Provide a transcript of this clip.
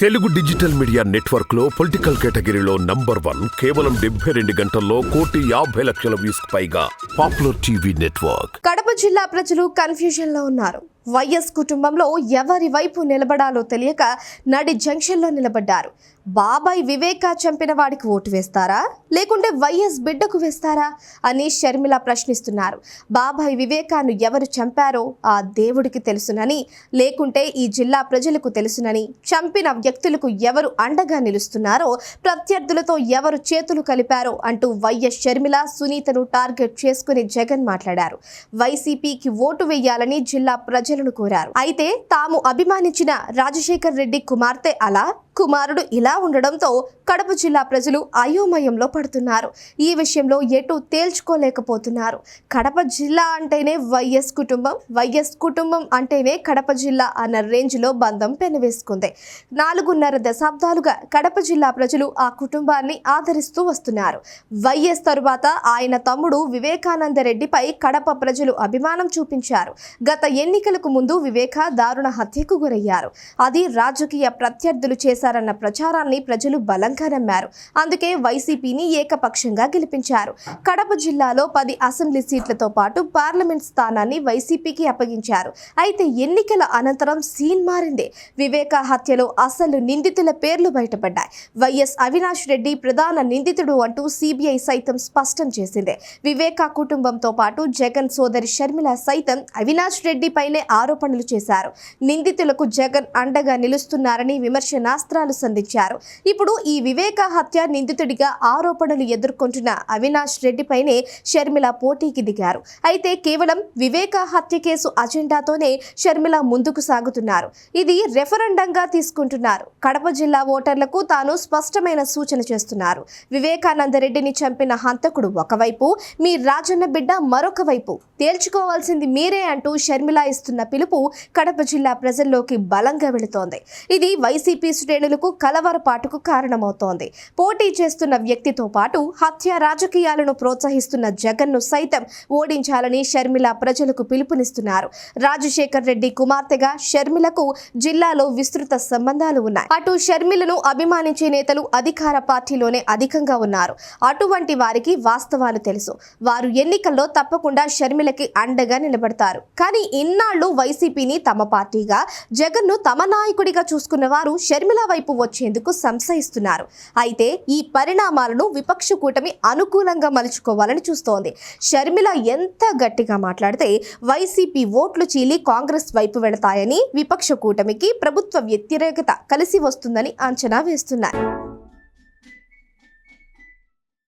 Telugu digital media network లో political కేటగిరీలో #1 కేవలం 72 గంటల్లో 1,50,00,000 వ్యూస్ పైగా పాపులర్ టీవీ నెట్వర్క్. కడప జిల్లా ప్రజలు కన్ఫ్యూజన్ లో ఉన్నారు. వైఎస్ కుటుంబంలో ఎవరి వైపు నిలబడాలో తెలియక నడి జంక్షన్లో నిలబడ్డారు. బాబాయ్ వివేకా చంపిన వాడికి ఓటు వేస్తారా లేకుంటే వైఎస్ బిడ్డకు వేస్తారా అని షర్మిల ప్రశ్నిస్తున్నారు. బాబాయ్ వివేకాను ఎవరు చంపారో ఆ దేవుడికి తెలుసునని, లేకుంటే ఈ జిల్లా ప్రజలకు తెలుసునని, చంపిన వ్యక్తులకు ఎవరు అండగా నిలుస్తున్నారో, ప్రత్యర్థులతో ఎవరు చేతులు కలిపారో అంటూ వైఎస్ షర్మిల సునీతను టార్గెట్ చేసుకుని జగన్ మాట్లాడారు. వైసీపీకి ఓటు వేయాలని జిల్లా ప్రజలను కోరారు. అయితే తాము అభిమానించిన రాజశేఖర్ రెడ్డి కుమార్తె అలా, కుమారుడు ఇలా ఉండడంతో కడప జిల్లా ప్రజలు అయోమయంలో పడుతున్నారు. ఈ విషయంలో ఎటు తేల్చుకోలేకపోతున్నారు. కడప జిల్లా అంటేనే వైఎస్ కుటుంబం, వైఎస్ కుటుంబం అంటేనే కడప జిల్లా అన్న రేంజ్లో బంధం పెనవేసుకుంది. 4.5 దశాబ్దాలుగా కడప జిల్లా ప్రజలు ఆ కుటుంబాన్ని ఆదరిస్తూ వస్తున్నారు. వైఎస్ తరువాత ఆయన తమ్ముడు వివేకానంద రెడ్డిపై కడప ప్రజలు అభిమానం చూపించారు. గత ఎన్నికలకు ముందు వివేక దారుణ హత్యకు గురయ్యారు. అది రాజకీయ ప్రత్యర్థులు చేశారన్న ప్రచారాన్ని ప్రజలు బలంగా నమ్మారు. అందుకే వైసీపీని ఏకపక్షంగా గెలిపించారు. కడప జిల్లాలో 10 అసెంబ్లీ సీట్లతో పాటు పార్లమెంట్ స్థానాన్ని వైసీపీకి అప్పగించారు. అయితే ఎన్నికల అనంతరం సీన్ మారింది. వివేక హత్యలో అసలు నిందితుల పేర్లు బయటపడ్డాయి. వైఎస్ అవినాష్ రెడ్డి ప్రధాన నిందితుడు అంటూ సిబిఐ సైతం స్పష్టం చేసింది. వివేక కుటుంబంతో పాటు జగన్ సోదరి షర్మిల సైతం అవినాష్ రెడ్డి పైనే ఆరోపణలు చేశారు. నిందితులకు జగన్ అండగా నిలుస్తున్నారని విమర్శనాస్త్రాలు సంధించారు. ఇప్పుడు ఈ వివేక హత్య నిందితుడిగా ఆరోపణలు ఎదుర్కొంటున్న అవినాష్ రెడ్డిపైనే షర్మిల పోటీకి దిగారు. అయితే కేవలం వివేక హత్య కేసు అజెండాతోనే షర్మిల ముందుకు సాగుతున్నారు. ఇది రెఫరెండంగా తీసుకుంటున్నారు. కడప జిల్లా ఓటర్లకు తాను స్పష్టమైన సూచన చేస్తున్నారు. వివేకానంద రెడ్డిని చంపిన హంతకుడు ఒకవైపు, మీ రాజన్న బిడ్డ మరొక వైపు. తేల్చుకోవాల్సింది మీరే అంటూ షర్మిల ఇస్తున్న పిలుపు కడప జిల్లా ప్రజల్లోకి బలంగా వెళుతోంది. ఇది వైసీపీ శ్రేణులకు కలవరపాటుకు కారణమవుతోంది. పోటీ చేస్తున్న వ్యక్తితో పాటు హత్య రాజకీయాలను ప్రోత్సహిస్తున్న జగన్ను సైతం ఓడించాలని షర్మిల ప్రజలకు పిలుపునిస్తున్నారు. రాజశేఖర్ రెడ్డి కుమార్తెగా షర్మిలకు జిల్లాలో విస్తృత సంబంధాలు ఉన్నాయి. అటు షర్మిలను అభిమానించే నేతలు అధికార పార్టీలోనే అధికంగా ఉన్నారు. అటువంటి వారికి వాస్తవాలు తెలుసు. వారు ఎన్నికల్లో తప్పకుండా షర్మిలకి అండగా నిలబడతారు. కానీ ఇన్నాళ్లు వైసీపీని తమ పార్టీగా, జగన్ను తమ నాయకుడిగా చూసుకున్న వారు షర్మిల వైపు వచ్చేందుకు సంశయిస్తున్నారు. అయితే ఈ పరిణామాలను విపక్ష కూటమి అనుకూలంగా మలుచుకోవాలని చూస్తోంది. షర్మిల ఎంత గట్టిగా మాట్లాడితే వైసీపీ ఓట్లు చీలి కాంగ్రెస్ వైపు వెళతాయని, విపక్ష కూటమికి ప్రభుత్వ వ్యతిరేకత కలిసి వస్తుందని అంచనా వేస్తున్నారు.